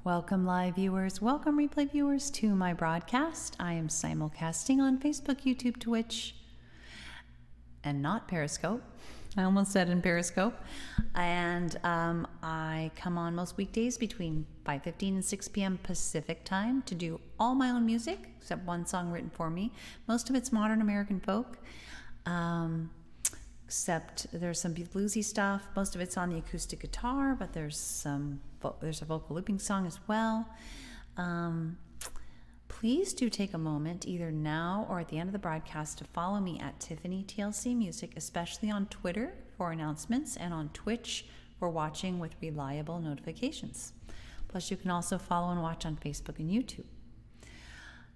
Welcome live viewers, welcome replay viewers to my broadcast. I am simulcasting on Facebook, YouTube, Twitch, and not Periscope. I almost said in Periscope. And I come on most weekdays between 5:15 and 6 p.m. Pacific time to do all my own music, except one song written for me. Most of it's modern American folk, except there's some bluesy stuff. Most of it's on the acoustic guitar, but there's a vocal looping song as well. Please do take a moment, either now or at the end of the broadcast, to follow me at Tiffany TLC Music, especially on Twitter for announcements and on Twitch for watching with reliable notifications. Plus, you can also follow and watch on Facebook and YouTube.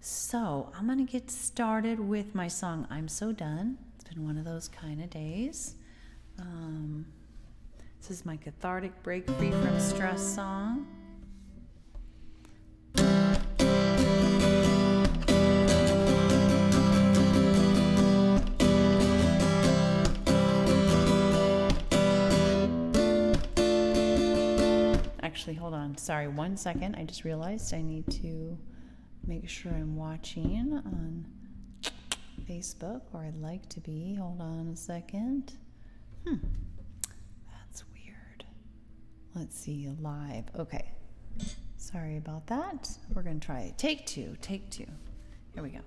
So I'm going to get started with my song, I'm So Done. It's been one of those kind of days. This is my cathartic break free from stress song. Actually, hold on. Sorry, 1 second. I just realized I need to make sure I'm watching on Facebook, or I'd like to be. Hold on a second. That's weird. Let's see, live. Okay. Sorry about that. We're going to try it. Take two. Here we go.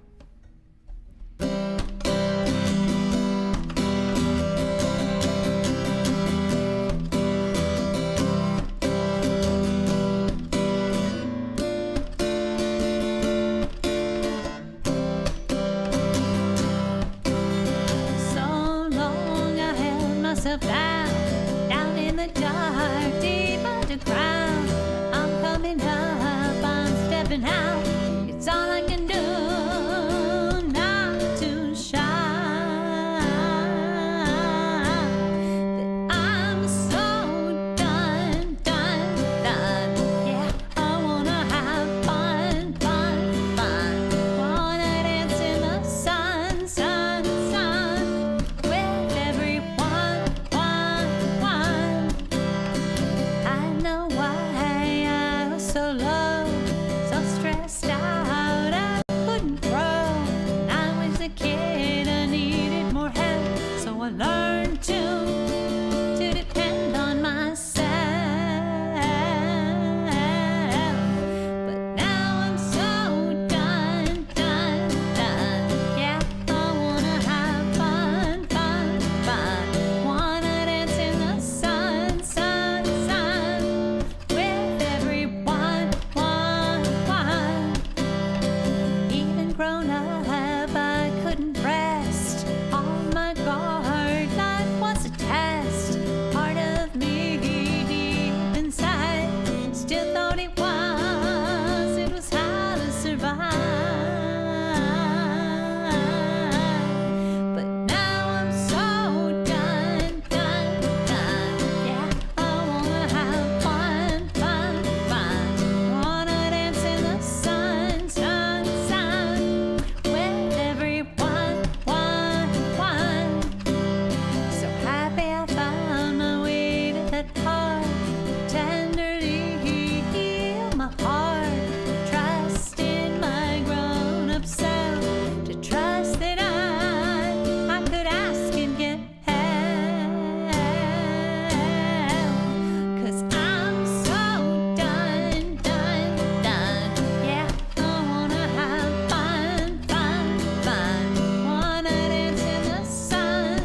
Down in the dark, deep underground. I'm coming up, I'm stepping out. It's all I can do not to shine. That I'm so done. Yeah, I wanna have fun. Wanna dance in the sun. With everyone. I know why I was so low, so stressed out, I couldn't grow. When I was a kid, I needed more help, so I learned to depend on myself. But now I'm so done. Yeah, I wanna have fun. Wanna dance in the sun. With everyone. Even grown up, I couldn't rest on my guard. Life was a test. Part of me deep inside still thought it was how to survive. But now I'm so done. Yeah, I wanna have fun. Wanna dance in the sun. With everyone. So happy I found my way to that part. Tenderly heal my heart. Trust in my grown-up self. To trust that I could ask and get help. 'Cause I'm so done. Yeah, I wanna have fun. Wanna dance in the sun.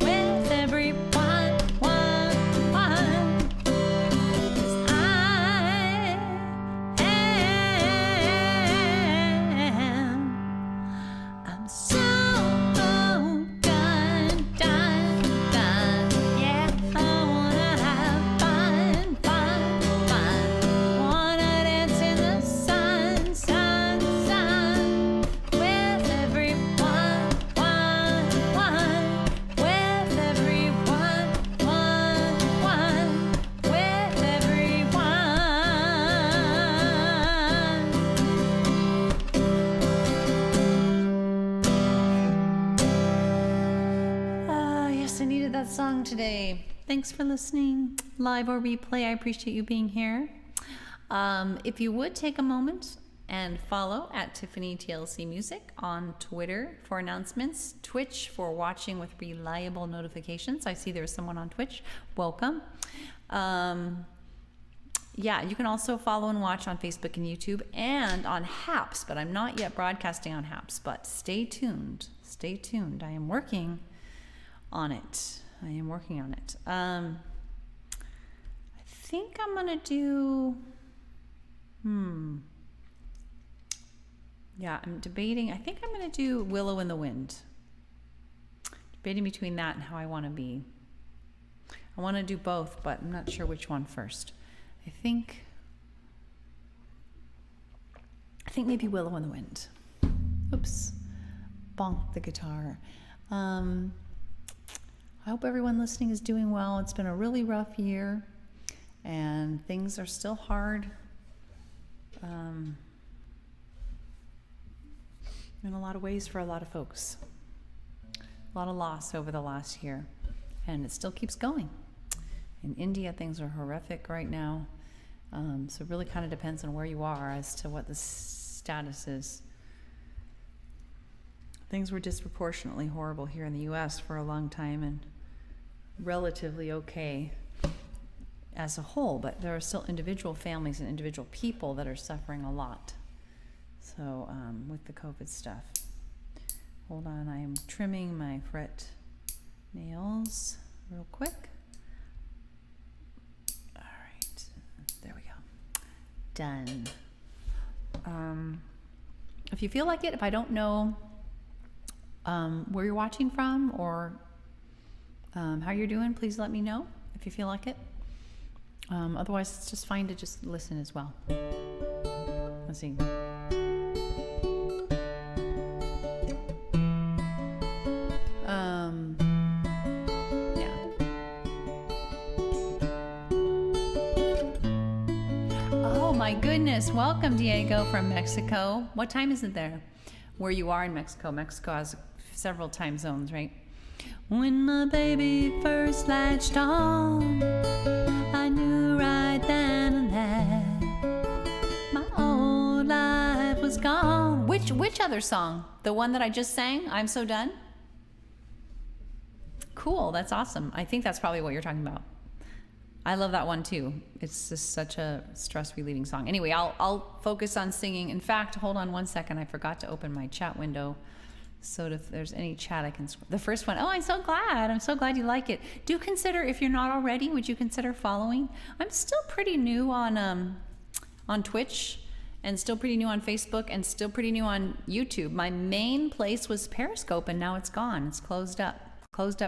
With everyone. 'Cause I'm so done. Yeah, I wanna have fun. Wanna dance in the sun. With everyone. With everyone. With everyone. Yes, I needed that song today. Thanks for listening, live or replay. I appreciate you being here. If you would take a moment and follow at Tiffany TLC Music on Twitter for announcements, Twitch for watching with reliable notifications. I see there's someone on Twitch. Welcome. Yeah, you can also follow and watch on Facebook and YouTube and on Haps, but I'm not yet broadcasting on Haps, but stay tuned. Stay tuned. I am working on it. I think I'm going to do, yeah, I'm debating. I think I'm going to do Willow in the Wind. Debating between that and How I Want to Be. I want to do both, but I'm not sure which one first. I think maybe Willow in the Wind. Oops. Bonk the guitar. I hope everyone listening is doing well. It's been a really rough year, and things are still hard. In a lot of ways for a lot of folks. A lot of loss over the last year, and it still keeps going. In India, things are horrific right now. So it really kind of depends on where you are as to what the status is. Things were disproportionately horrible here in the U.S. for a long time and relatively okay as a whole, but there are still individual families and individual people that are suffering a lot. So with the COVID stuff. Hold on, I am trimming my fret nails real quick. All right, there we go. Done. If you feel like it, if I don't know where you're watching from or how you're doing, please let me know if you feel like it. Otherwise, it's just fine to just listen as well. Let's see. Yeah. Oh my goodness. Welcome, Diego from Mexico. What time is it there? Where you are in Mexico. Mexico has several time zones, right? When my baby first latched on, I knew right then and there my old life was gone. Which other song? The one that I just sang, I'm So Done? Cool, that's awesome. I think that's probably what you're talking about. I love that one too. It's just such a stress relieving song. Anyway, I'll focus on singing. In fact, hold on one second. I forgot to open my chat window. So if there's any chat, I can. The first one. Oh, I'm so glad. I'm so glad you like it. Do consider, if you're not already, would you consider following? I'm still pretty new on Twitch, and still pretty new on Facebook, and still pretty new on YouTube. My main place was Periscope, and now it's gone. It's closed up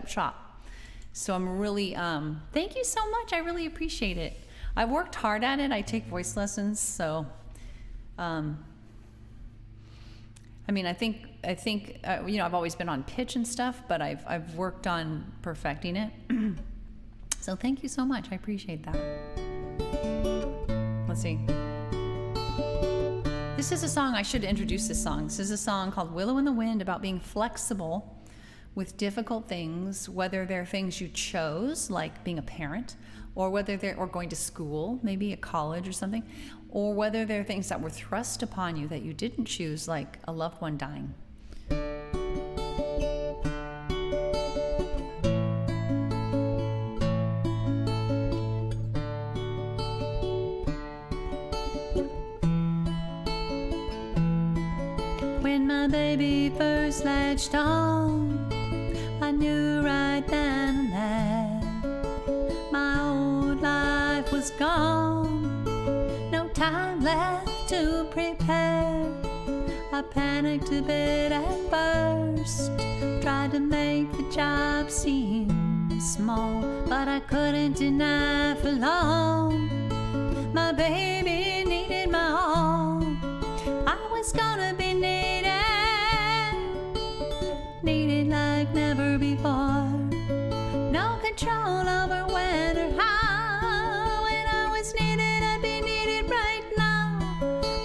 shop. So I'm really, thank you so much. I really appreciate it. I've worked hard at it. I take voice lessons. So, I mean, I think, I've always been on pitch and stuff, but I've worked on perfecting it. So thank you so much. I appreciate that. Let's see. This is a song, I should introduce this song. This is a song called Willow in the Wind, about being flexible with difficult things, whether they're things you chose, like being a parent, or whether they're or going to school, maybe a college or something, or whether they're things that were thrust upon you that you didn't choose, like a loved one dying. When my baby first latched on, I knew right then and there my old life was gone. No time left to prepare. I panicked a bit at first, tried to make the job seem small, but I couldn't deny for long. My baby needed my all. I was gonna be needed like never before. No control over when or how. When I was needed, I'd be needed right now.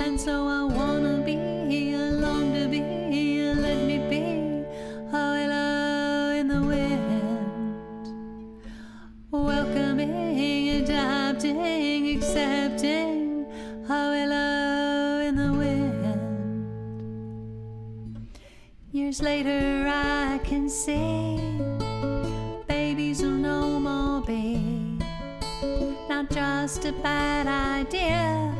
And so I wanna be, I long to be, let me be a willow in the wind. years later I can see babies will no more be not just a bad idea,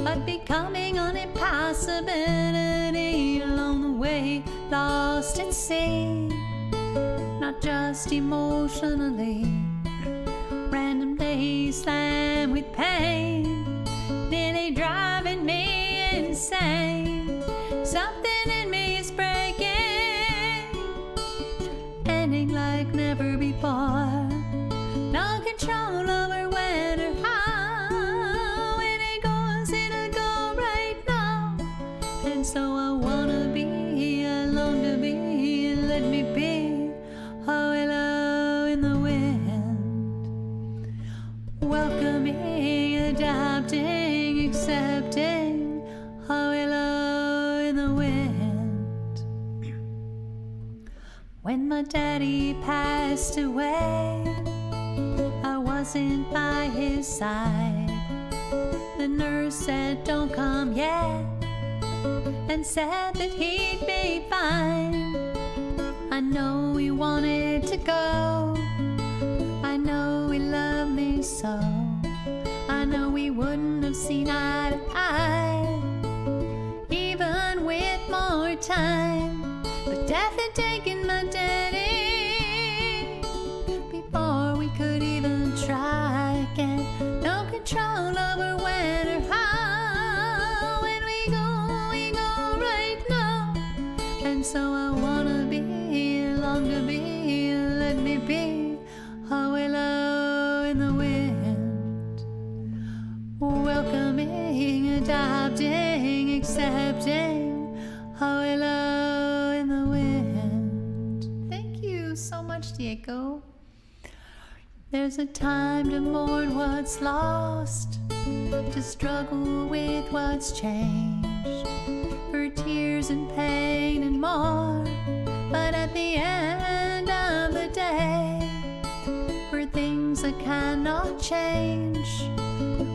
but becoming an impossibility along the way, lost at sea, not just emotionally. Random days slammed with pain, nearly driving me insane. Something in me is breaking, ending like never before. No control over when or how. When it goes, it'll go right now. And so I wanna be alone to be, let me be. Oh, hello in the wind, welcoming, adopting, accepting. Oh, hello in the wind. When my daddy passed away, I wasn't by his side. The nurse said, don't come yet, and said that he'd be fine. I know he wanted to go, I know he loved me so, I know we wouldn't have seen eye to eye, even with more time. But death had taken my daddy before we could even try again. No control over when or how. When we go right now. And so I wanna be, long to be, let me be. Oh, hello in the wind, welcoming, adopting, accepting. Oh, hello in the wind. Thank you so much, Diego. There's a time to mourn what's lost, to struggle with what's changed, for tears and pain and more. But at the end of the day, for things I cannot change,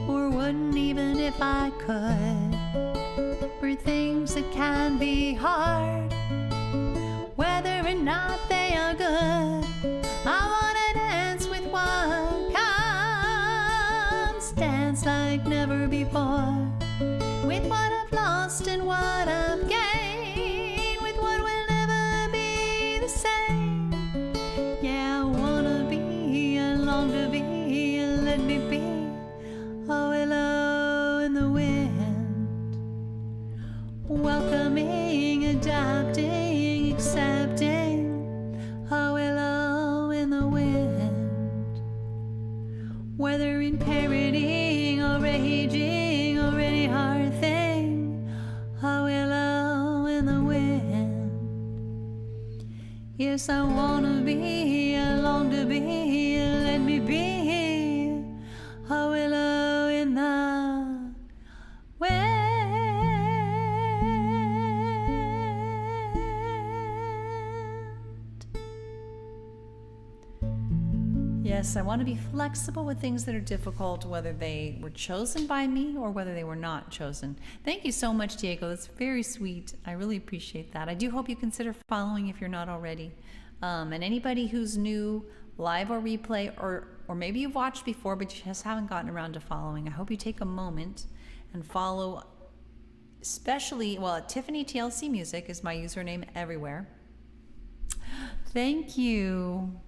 or wouldn't even if I could, for things that can be hard, whether or not they are good. I wanna dance with what comes, dance like never before, with what I've lost and what I've gained, with what will never be the same. Yeah, I wanna be, I long to be, let me be. Oh, hello in the wind, welcoming, adopting, accepting. Oh, hello in the wind, whether in parenting or raging or any hard thing. Oh, hello in the wind. Yes, I wanna be, I long to be, let me be. Oh, hello in the wind. Yes, I want to be flexible with things that are difficult, whether they were chosen by me or whether they were not chosen. Thank you so much, Diego. That's very sweet. I really appreciate that. I do hope you consider following if you're not already. And anybody who's new, live or replay, or maybe you've watched before but you just haven't gotten around to following, I hope you take a moment and follow, especially, well, Tiffany TLC Music is my username everywhere. Thank you.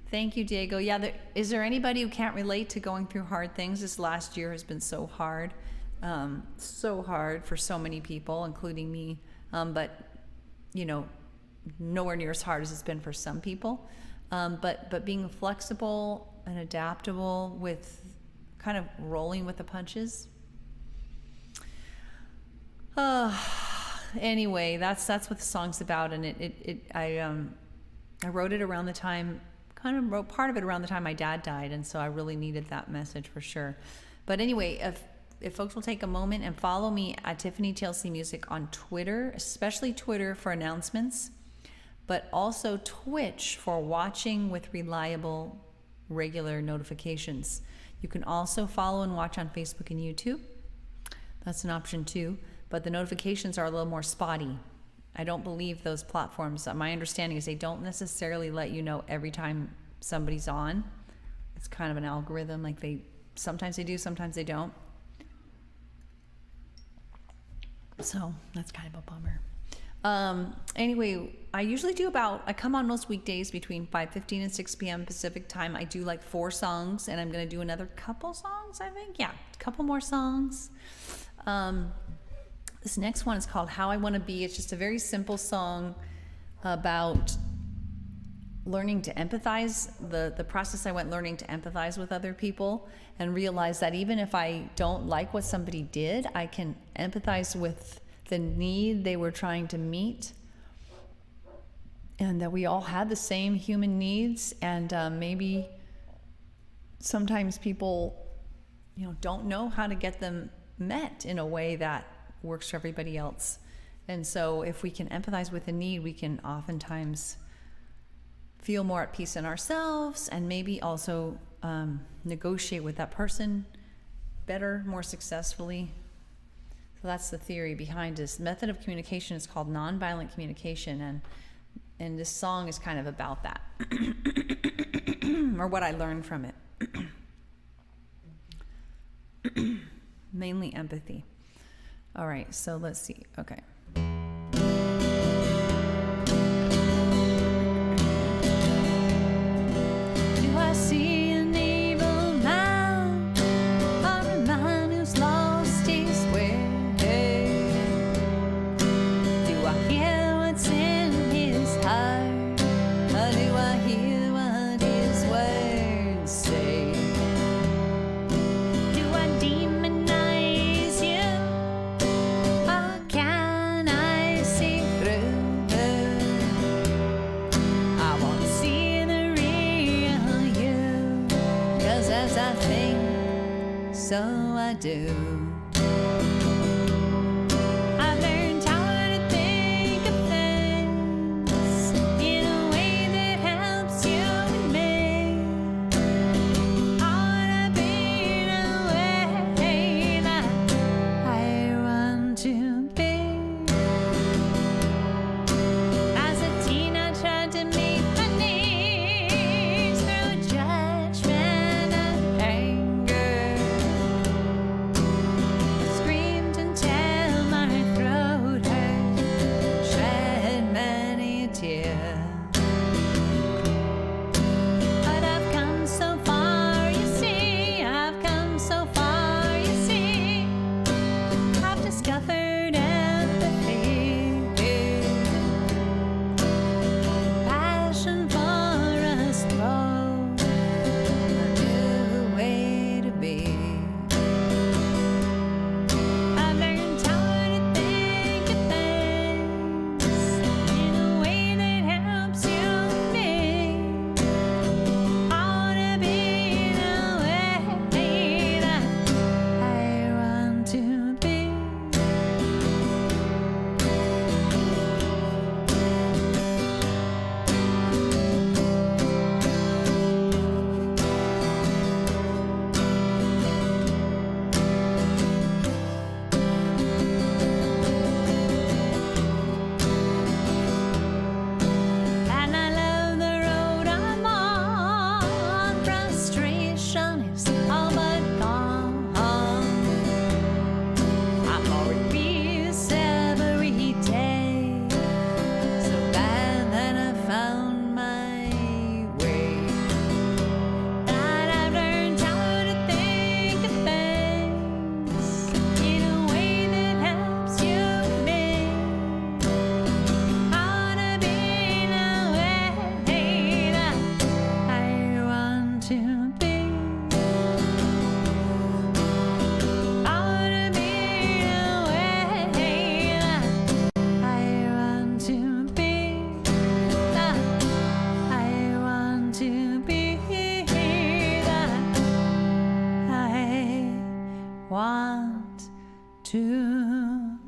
Thank you, Diego. Yeah, is there anybody who can't relate to going through hard things? This last year has been so hard for so many people, including me. But, you know, nowhere near as hard as it's been for some people. But being flexible and adaptable with kind of rolling with the punches. Anyway, that's what the song's about, and I wrote it around the time. Kind of wrote part of it around the time my dad died, and so I really needed that message for sure. But anyway, if folks will take a moment and follow me at Tiffany TLC Music on Twitter, especially Twitter for announcements, but also Twitch for watching with reliable, regular notifications. You can also follow and watch on Facebook and YouTube. That's an option too, but the notifications are a little more spotty. I don't believe those platforms. My understanding is they don't necessarily let you know every time somebody's on. It's kind of an algorithm. Like sometimes they do, sometimes they don't. So that's kind of a bummer. Anyway, I come on most weekdays between 5:15 and 6 p.m. Pacific time. I do like 4 songs, and I'm going to do another couple songs, I think. Yeah, a couple more songs. This next one is called How I Want to Be. It's just a very simple song about learning to empathize, the process I went learning to empathize with other people, and realize that even if I don't like what somebody did, I can empathize with the need they were trying to meet, and that we all had the same human needs, and maybe sometimes people don't know how to get them met in a way that works for everybody else. And so if we can empathize with a need, we can oftentimes feel more at peace in ourselves, and maybe also negotiate with that person better, more successfully. So that's the theory behind this method of communication. Is called nonviolent communication, and this song is kind of about that, or what I learned from it. Mainly empathy. All right, so let's see. Okay. Do I see an evil man, or a man who's lost his way? Do I hear what's in his heart, or do I hear what his words say? Do I demonize you, or can I see through? I want to see the real you, 'cause as I think, so I do. I've learned how to think of things in a way that helps you and me. I wanna be the way that I want to be. As a teen, I tried to meet my needs through judgment and anger. Screamed until my throat hurt, shed many tears. But I've come so far, you see. I've come so far, you see. I've discovered empathy, passion for us both, a new way to be. I've learned how to think of things in a way that helps you and me. I wanna be the way that I want to be. And I love the road I'm on. Frustration is all but gone. I'm more at peace every day. So glad that I found my way. That I've learned how to think of things in a way that helps you and me. I wanna be the way that I want to be. I wanna be the way that I want to be. That I want to be. That I want to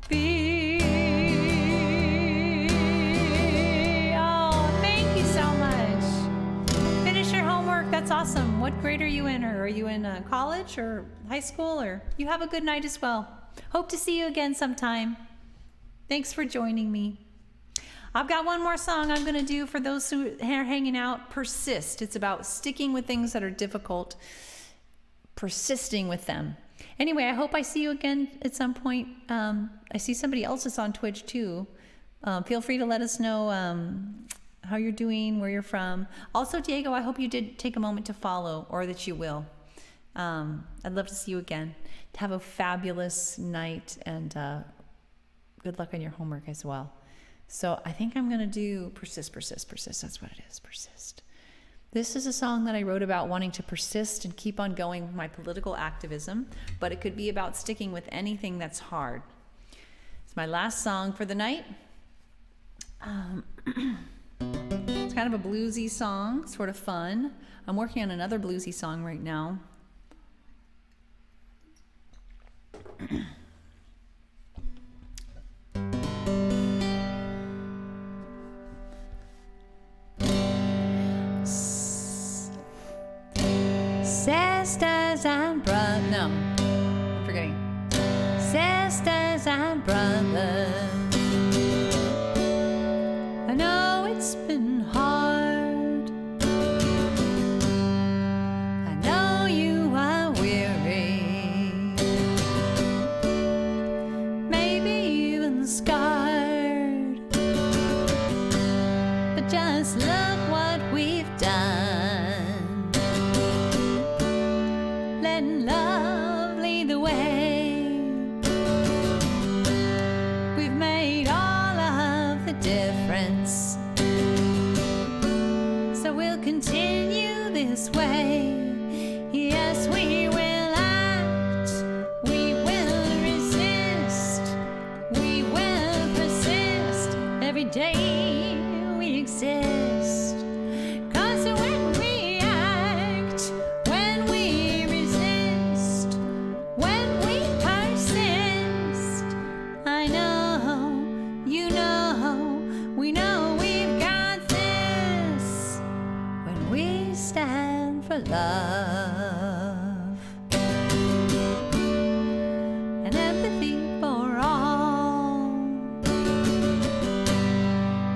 be. Oh, thank you so much. Finish your homework. That's awesome. What grade are you in? Or are you in college or high school? Or you have a good night as well. Hope to see you again sometime. Thanks for joining me. I've got one more song I'm going to do for those who are hanging out. Persist. It's about sticking with things that are difficult, persisting with them. Anyway, I hope I see you again at some point. I see somebody else is on Twitch too. Feel free to let us know how you're doing, where you're from. Also, Diego, I hope you did take a moment to follow, or that you will. I'd love to see you again. Have a fabulous night, and good luck on your homework as well. So I think I'm going to do persist, persist, persist. That's what it is, persist. This is a song that I wrote about wanting to persist and keep on going with my political activism, but it could be about sticking with anything that's hard. It's my last song for the night. It's kind of a bluesy song, sort of fun. I'm working on another bluesy song right now. Sisters and brothers, no, I'm forgetting. Sisters and brothers, I know it's been hard. I know you are weary, maybe even scarred, but just look what we've done. Letting love lead the way. We've made all of the difference, so we'll continue this way. Yes, we will act, we will resist, we will persist every day we exist. 'Cause when we act, when we resist, when we persist, I know, you know, we know we've got this. When we stand for love and empathy for all,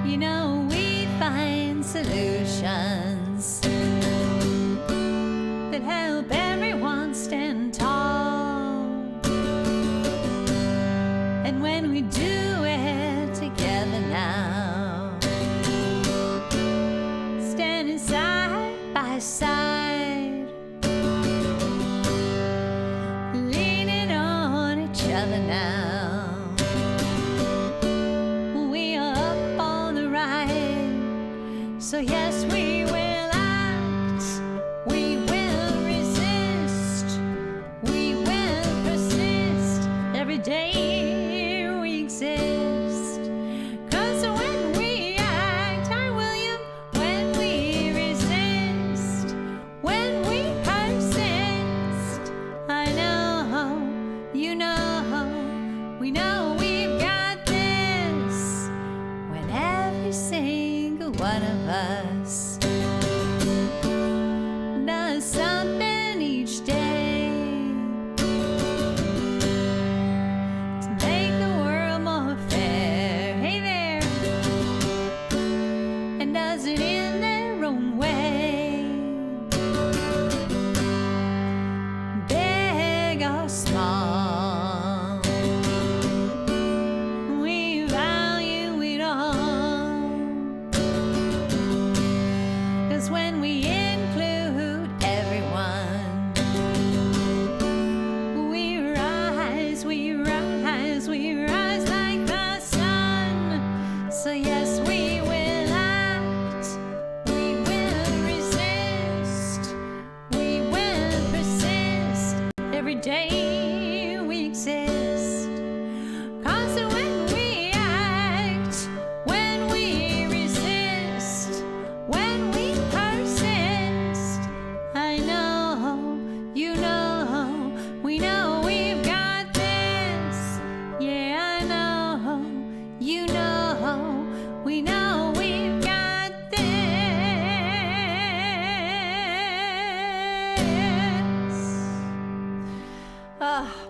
you know we find solutions that help everyone stand tall. And when we do it together now, standing side by side, leaning on each other now, we are up on the ride. So yes, we will act, we will resist, we will persist every day we exist. 'Cause when we act, hi William, when we resist, when we persist, I know, you know, we know we've got this. When every single one of us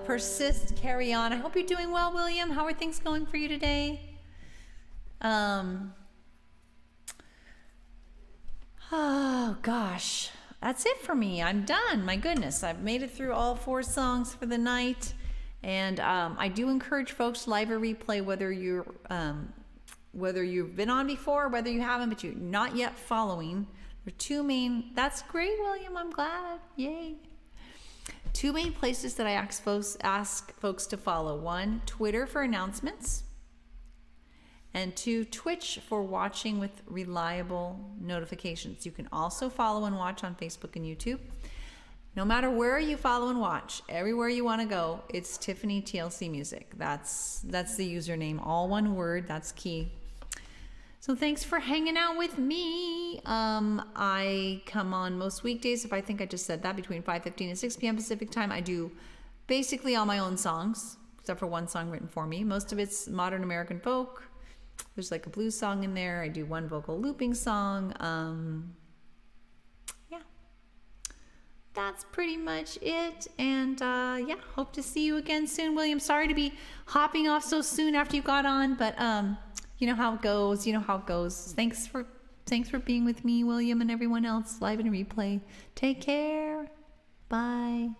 persist, carry on. I hope you're doing well, William. How are things going for you today? Oh gosh, that's it for me. I'm done. My goodness, I've made it through all 4 songs for the night. And I do encourage folks to live or replay, whether you've been on before, whether you haven't, but you're not yet following. There are 2 main. That's great, William. I'm glad. Yay. 2 main places that I ask folks to follow. 1, Twitter for announcements, and 2, Twitch for watching with reliable notifications. You can also follow and watch on Facebook and YouTube. No matter where you follow and watch, everywhere you want to go, it's Tiffany TLC Music. That's the username, all one word. That's key. So thanks for hanging out with me. I come on most weekdays, if I think I just said that, between 5:15 and 6 p.m. Pacific time. I do basically all my own songs, except for 1 song written for me. Most of it's modern American folk. There's like a blues song in there. I do 1 vocal looping song. Yeah, that's pretty much it. And yeah, hope to see you again soon, William. Sorry to be hopping off so soon after you got on, but you know how it goes. Thanks for being with me, William, and everyone else live and replay. Take care. Bye.